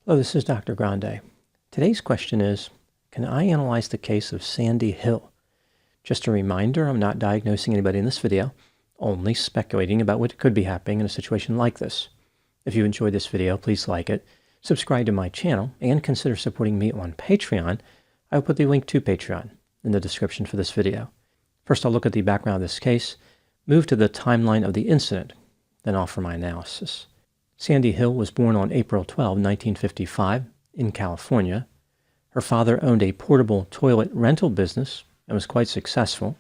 Hello, this is Dr. Grande. Today's question is, can I analyze the case of Sandy Hill? Just a reminder, I'm not diagnosing anybody in this video, only speculating about what could be happening in a situation like this. If you enjoyed this video, please like it, subscribe to my channel, and consider supporting me on Patreon. I will put the link to Patreon in the description for this video. First, I'll look at the background of this case, move to the timeline of the incident, then offer my analysis. Sandy Hill was born on April 12, 1955, in California. Her father owned a portable toilet rental business and was quite successful.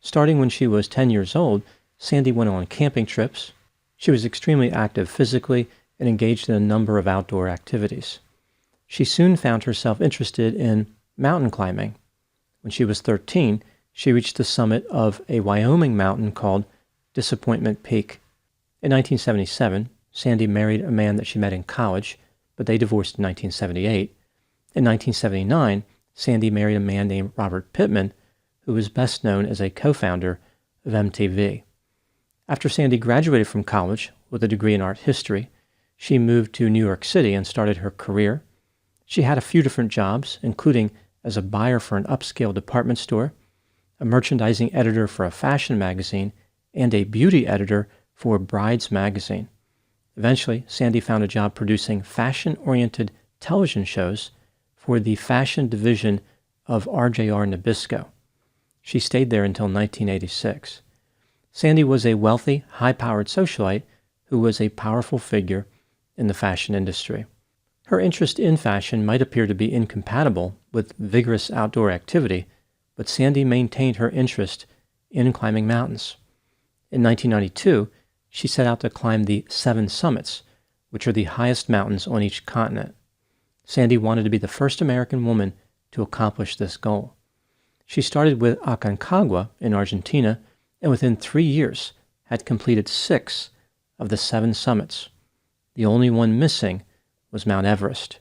Starting when she was 10 years old, Sandy went on camping trips. She was extremely active physically and engaged in a number of outdoor activities. She soon found herself interested in mountain climbing. When she was 13, she reached the summit of a Wyoming mountain called Disappointment Peak. In 1977, Sandy married a man that she met in college, but they divorced in 1978. In 1979, Sandy married a man named Robert Pittman, who was best known as a co-founder of MTV. After Sandy graduated from college with a degree in art history, she moved to New York City and started her career. She had a few different jobs, including as a buyer for an upscale department store, a merchandising editor for a fashion magazine, and a beauty editor for Brides magazine. Eventually, Sandy found a job producing fashion-oriented television shows for the fashion division of RJR Nabisco. She stayed there until 1986. Sandy was a wealthy, high-powered socialite who was a powerful figure in the fashion industry. Her interest in fashion might appear to be incompatible with vigorous outdoor activity, but Sandy maintained her interest in climbing mountains. In 1992, she set out to climb the 7 summits, which are the highest mountains on each continent. Sandy wanted to be the first American woman to accomplish this goal. She started with Aconcagua in Argentina, and within 3 years had completed 6 of the 7 summits. The only one missing was Mount Everest.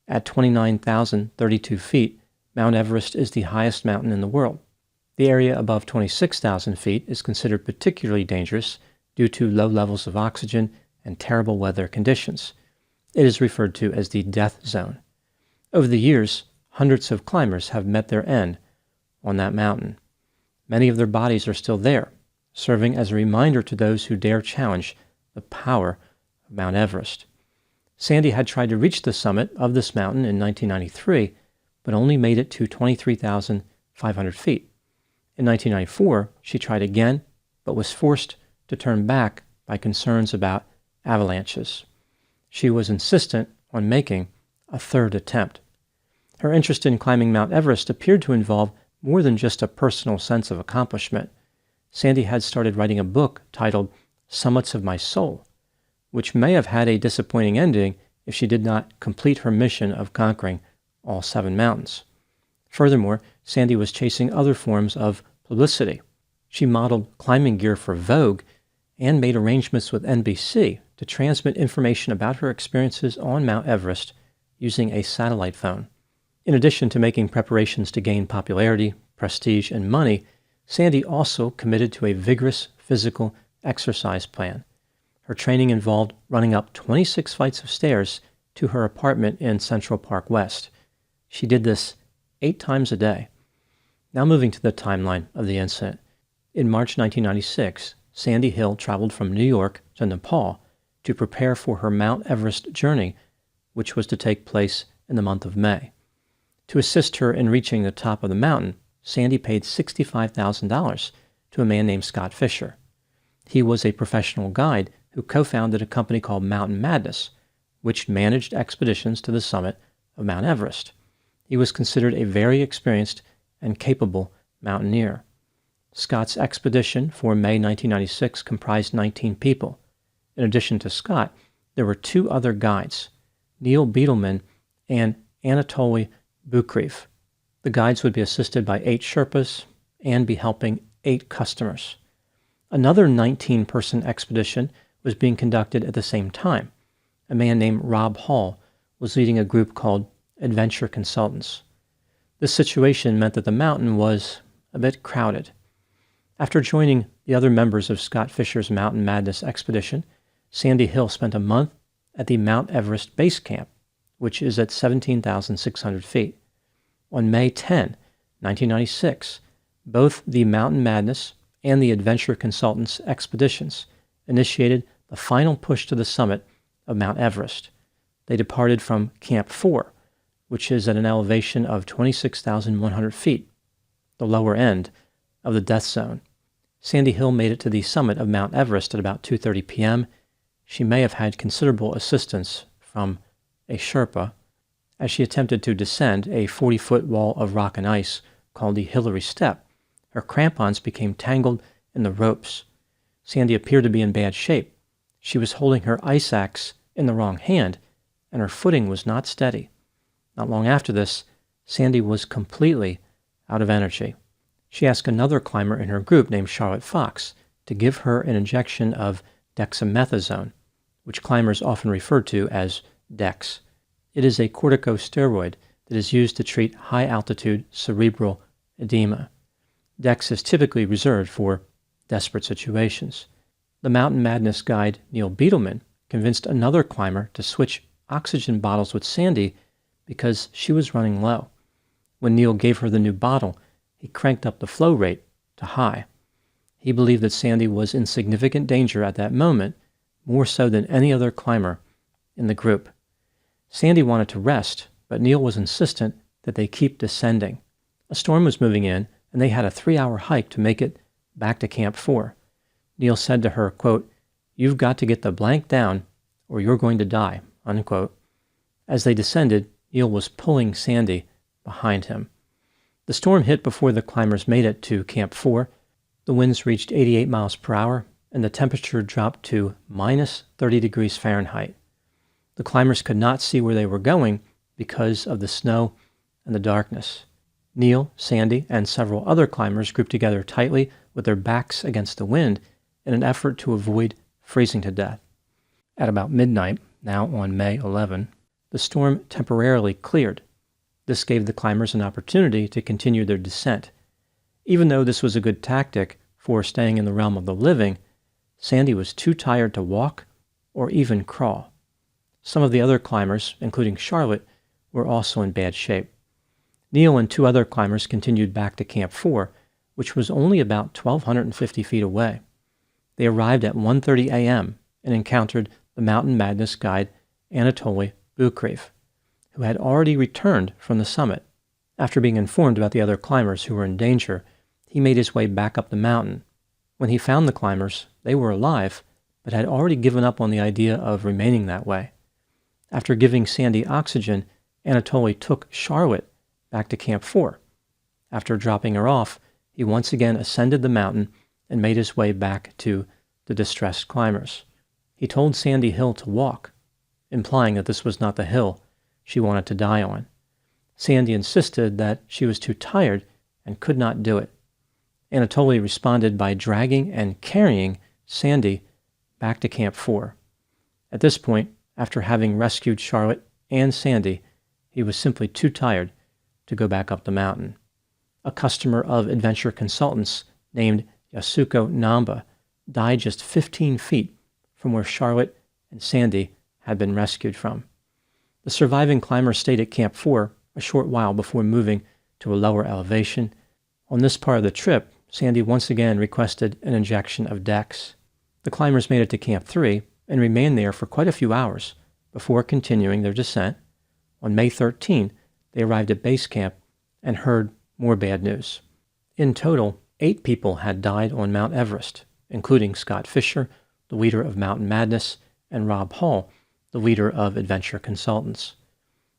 At 29,032 feet, Mount Everest is the highest mountain in the world. The area above 26,000 feet is considered particularly dangerous due to low levels of oxygen and terrible weather conditions. It is referred to as the death zone. Over the years, hundreds of climbers have met their end on that mountain. Many of their bodies are still there, serving as a reminder to those who dare challenge the power of Mount Everest. Sandy had tried to reach the summit of this mountain in 1993, but only made it to 23,500 feet. In 1994, she tried again, but was forced to turn back by concerns about avalanches. She was insistent on making a third attempt. Her interest in climbing Mount Everest appeared to involve more than just a personal sense of accomplishment. Sandy had started writing a book titled Summits of My Soul, which may have had a disappointing ending if she did not complete her mission of conquering all 7 mountains. Furthermore, Sandy was chasing other forms of publicity. She modeled climbing gear for Vogue and made arrangements with NBC to transmit information about her experiences on Mount Everest using a satellite phone. In addition to making preparations to gain popularity, prestige, and money, Sandy also committed to a vigorous physical exercise plan. Her training involved running up 26 flights of stairs to her apartment in Central Park West. She did this 8 times a day. Now moving to the timeline of the incident. In March 1996, Sandy Hill traveled from New York to Nepal to prepare for her Mount Everest journey, which was to take place in the month of May. To assist her in reaching the top of the mountain, Sandy paid $65,000 to a man named Scott Fisher. He was a professional guide who co-founded a company called Mountain Madness, which managed expeditions to the summit of Mount Everest. He was considered a very experienced and capable mountaineer. Scott's expedition for May 1996 comprised 19 people. In addition to Scott, there were 2 other guides, Neil Beetleman and Anatoly Bukreev. The guides would be assisted by 8 Sherpas and be helping 8 customers. Another 19-person expedition was being conducted at the same time. A man named Rob Hall was leading a group called Adventure Consultants. This situation meant that the mountain was a bit crowded. After joining the other members of Scott Fisher's Mountain Madness expedition, Sandy Hill spent a month at the Mount Everest base camp which is at 17,600 feet. On May 10, 1996, both the Mountain Madness and the Adventure Consultants expeditions initiated the final push to the summit of Mount Everest. They departed from Camp 4, which is at an elevation of 26,100 feet, the lower end of the death zone. Sandy Hill made it to the summit of Mount Everest at about 2:30 p.m. She may have had considerable assistance from a Sherpa as she attempted to descend a 40-foot wall of rock and ice called the Hillary Step. Her crampons became tangled in the ropes. Sandy appeared to be in bad shape. She was holding her ice axe in the wrong hand, and her footing was not steady. Not long after this, Sandy was completely out of energy. She asked another climber in her group named Charlotte Fox to give her an injection of dexamethasone, which climbers often refer to as Dex. It is a corticosteroid that is used to treat high-altitude cerebral edema. Dex is typically reserved for desperate situations. The Mountain Madness guide Neil Beetleman convinced another climber to switch oxygen bottles with Sandy because she was running low. When Neil gave her the new bottle, he cranked up the flow rate to high. He believed that Sandy was in significant danger at that moment, more so than any other climber in the group. Sandy wanted to rest, but Neil was insistent that they keep descending. A storm was moving in, and they had a 3-hour hike to make it back to Camp 4. Neil said to her, quote, "You've got to get the blank down, or you're going to die," unquote. As they descended, Neil was pulling Sandy behind him. The storm hit before the climbers made it to Camp 4. The winds reached 88 miles per hour, and the temperature dropped to minus 30 degrees Fahrenheit. The climbers could not see where they were going because of the snow and the darkness. Neil, Sandy, and several other climbers grouped together tightly with their backs against the wind in an effort to avoid freezing to death. At about midnight, now on May 11, the storm temporarily cleared. This gave the climbers an opportunity to continue their descent. Even though this was a good tactic for staying in the realm of the living, Sandy was too tired to walk or even crawl. Some of the other climbers, including Charlotte, were also in bad shape. Neil and 2 other climbers continued back to Camp 4, which was only about 1,250 feet away. They arrived at 1:30 a.m. and encountered the Mountain Madness guide Anatoly Bukrev, who had already returned from the summit. After being informed about the other climbers who were in danger, he made his way back up the mountain. When he found the climbers, they were alive, but had already given up on the idea of remaining that way. After giving Sandy oxygen, Anatoly took Charlotte back to Camp 4. After dropping her off, he once again ascended the mountain and made his way back to the distressed climbers. He told Sandy Hill to walk, implying that this was not the hill she wanted to die on. Sandy insisted that she was too tired and could not do it. Anatoly responded by dragging and carrying Sandy back to Camp 4. At this point, after having rescued Charlotte and Sandy, he was simply too tired to go back up the mountain. A customer of Adventure Consultants named Yasuko Namba died just 15 feet from where Charlotte and Sandy had been rescued from. The surviving climber stayed at Camp 4 a short while before moving to a lower elevation. On this part of the trip, Sandy once again requested an injection of Dex. The climbers made it to Camp 3 and remained there for quite a few hours before continuing their descent. On May 13, they arrived at base camp and heard more bad news. In total, 8 people had died on Mount Everest, including Scott Fisher, the leader of Mountain Madness, and Rob Hall, the leader of Adventure Consultants.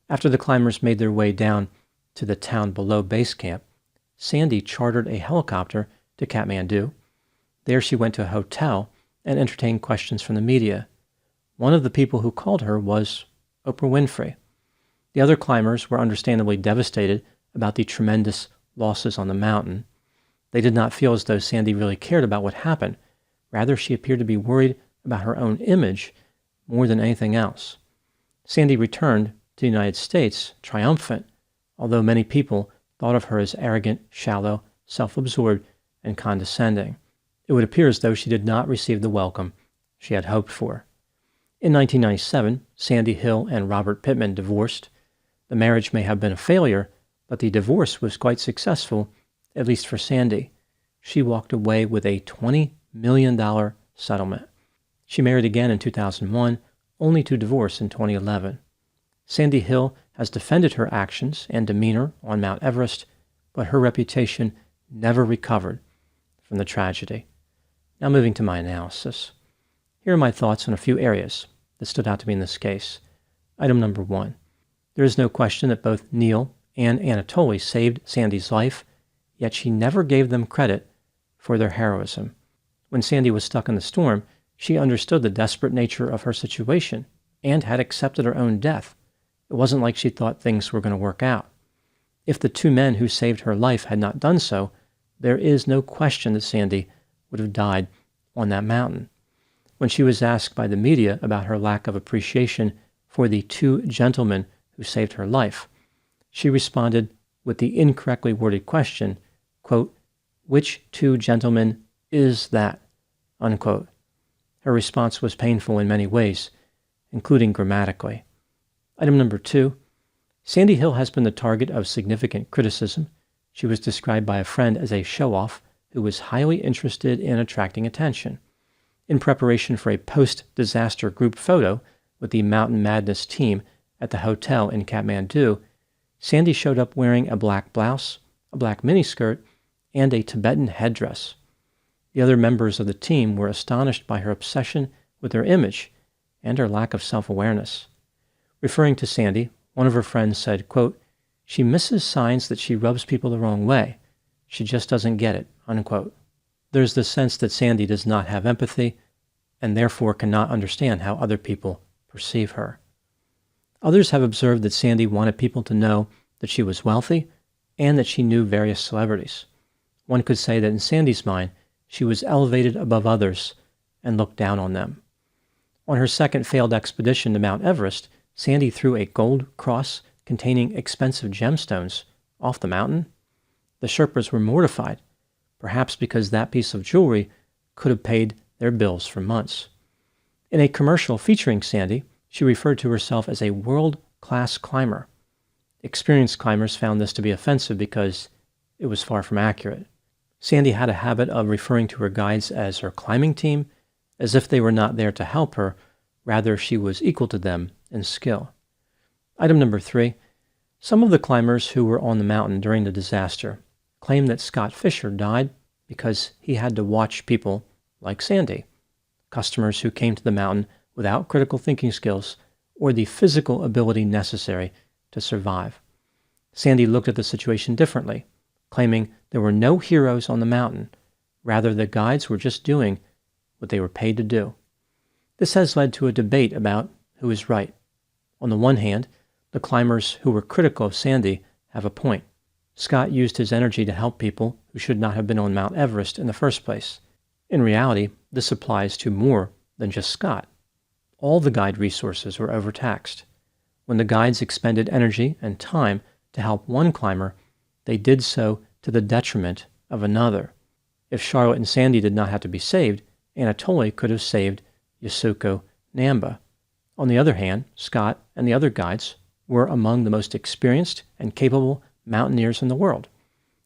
After the climbers made their way down to the town below base camp, Sandy chartered a helicopter to Kathmandu. There she went to a hotel and entertained questions from the media. One of the people who called her was Oprah Winfrey. The other climbers were understandably devastated about the tremendous losses on the mountain. They did not feel as though Sandy really cared about what happened. Rather, she appeared to be worried about her own image more than anything else. Sandy returned to the United States triumphant, although many people thought of her as arrogant, shallow, self-absorbed, and condescending. It would appear as though she did not receive the welcome she had hoped for. In 1997, Sandy Hill and Robert Pittman divorced. The marriage may have been a failure, but the divorce was quite successful, at least for Sandy. She walked away with a $20 million settlement. She married again in 2001, only to divorce in 2011. Sandy Hill has defended her actions and demeanor on Mount Everest, but her reputation never recovered from the tragedy. Now moving to my analysis. Here are my thoughts on a few areas that stood out to me in this case. Item number 1. There is no question that both Neil and Anatoly saved Sandy's life, yet she never gave them credit for their heroism. When Sandy was stuck in the storm, she understood the desperate nature of her situation and had accepted her own death. It wasn't like she thought things were going to work out. If the two men who saved her life had not done so, there is no question that Sandy would have died on that mountain. When she was asked by the media about her lack of appreciation for the two gentlemen who saved her life, she responded with the incorrectly worded question, quote, "Which two gentlemen is that?" unquote. Her response was painful in many ways, including grammatically. Item number 2. Sandy Hill has been the target of significant criticism. She was described by a friend as a show-off who was highly interested in attracting attention. In preparation for a post-disaster group photo with the Mountain Madness team at the hotel in Kathmandu, Sandy showed up wearing a black blouse, a black miniskirt, and a Tibetan headdress. The other members of the team were astonished by her obsession with her image and her lack of self-awareness. Referring to Sandy, one of her friends said, quote, "She misses signs that she rubs people the wrong way. She just doesn't get it," unquote. There's the sense that Sandy does not have empathy and therefore cannot understand how other people perceive her. Others have observed that Sandy wanted people to know that she was wealthy and that she knew various celebrities. One could say that in Sandy's mind, she was elevated above others and looked down on them. On her second failed expedition to Mount Everest, Sandy threw a gold cross containing expensive gemstones off the mountain. The Sherpas were mortified, perhaps because that piece of jewelry could have paid their bills for months. In a commercial featuring Sandy, she referred to herself as a world-class climber. Experienced climbers found this to be offensive because it was far from accurate. Sandy had a habit of referring to her guides as her climbing team, as if they were not there to help her, rather she was equal to them in skill. Item number 3. Some of the climbers who were on the mountain during the disaster claim that Scott Fisher died because he had to watch people like Sandy, customers who came to the mountain without critical thinking skills or the physical ability necessary to survive. Sandy looked at the situation differently, claiming there were no heroes on the mountain. Rather, the guides were just doing what they were paid to do. This has led to a debate about who is right. On the one hand, the climbers who were critical of Sandy have a point. Scott used his energy to help people who should not have been on Mount Everest in the first place. In reality, this applies to more than just Scott. All the guide resources were overtaxed. When the guides expended energy and time to help one climber, they did so to the detriment of another. If Charlotte and Sandy did not have to be saved, Anatoly could have saved Yasuko Namba. On the other hand, Scott and the other guides were among the most experienced and capable mountaineers in the world.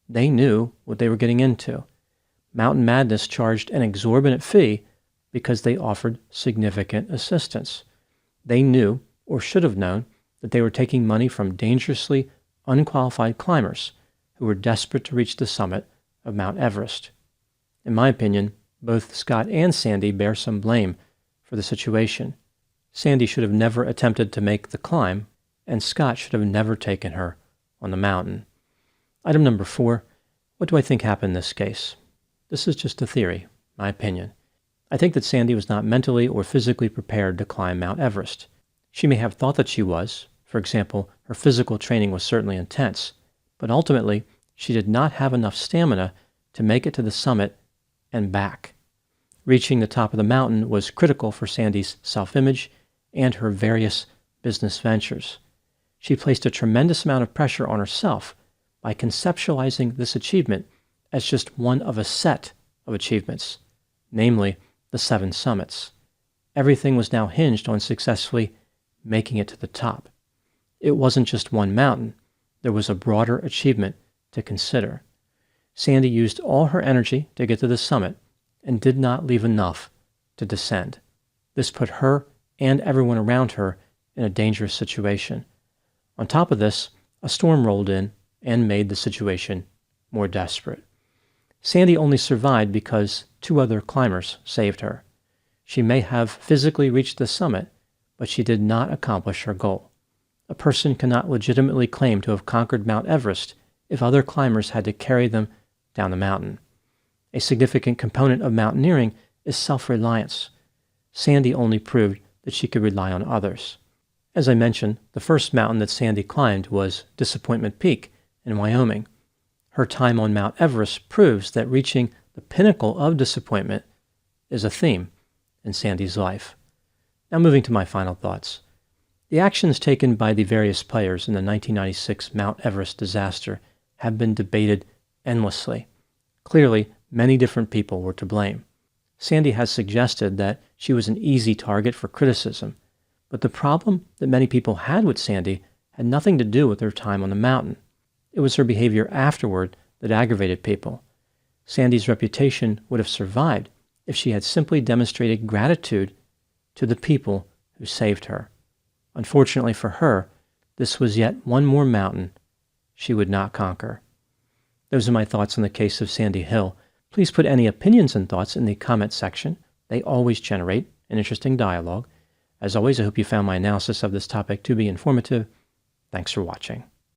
They knew what they were getting into. Mountain Madness charged an exorbitant fee because they offered significant assistance. They knew, or should have known, that they were taking money from dangerously unqualified climbers who were desperate to reach the summit of Mount Everest. In my opinion, both Scott and Sandy bear some blame for the situation. Sandy should have never attempted to make the climb, and Scott should have never taken her on the mountain. Item number 4, what do I think happened in this case? This is just a theory, my opinion. I think that Sandy was not mentally or physically prepared to climb Mount Everest. She may have thought that she was. For example, her physical training was certainly intense, but ultimately she did not have enough stamina to make it to the summit and back. Reaching the top of the mountain was critical for Sandy's self-image and her various business ventures. She placed a tremendous amount of pressure on herself by conceptualizing this achievement as just one of a set of achievements, namely the 7 summits. Everything was now hinged on successfully making it to the top. It wasn't just one mountain. There was a broader achievement to consider. Sandy used all her energy to get to the summit and did not leave enough to descend. This put her and everyone around her in a dangerous situation. On top of this, a storm rolled in and made the situation more desperate. Sandy only survived because 2 other climbers saved her. She may have physically reached the summit, but she did not accomplish her goal. A person cannot legitimately claim to have conquered Mount Everest if other climbers had to carry them down the mountain. A significant component of mountaineering is self-reliance. Sandy only proved that she could rely on others. As I mentioned, the first mountain that Sandy climbed was Disappointment Peak in Wyoming. Her time on Mount Everest proves that reaching the pinnacle of disappointment is a theme in Sandy's life. Now moving to my final thoughts. The actions taken by the various players in the 1996 Mount Everest disaster have been debated endlessly. Clearly, many different people were to blame. Sandy has suggested that she was an easy target for criticism, but the problem that many people had with Sandy had nothing to do with her time on the mountain. It was her behavior afterward that aggravated people. Sandy's reputation would have survived if she had simply demonstrated gratitude to the people who saved her. Unfortunately for her, this was yet one more mountain she would not conquer. Those are my thoughts on the case of Sandy Hill. Please put any opinions and thoughts in the comment section. They always generate an interesting dialogue. As always, I hope you found my analysis of this topic to be informative. Thanks for watching.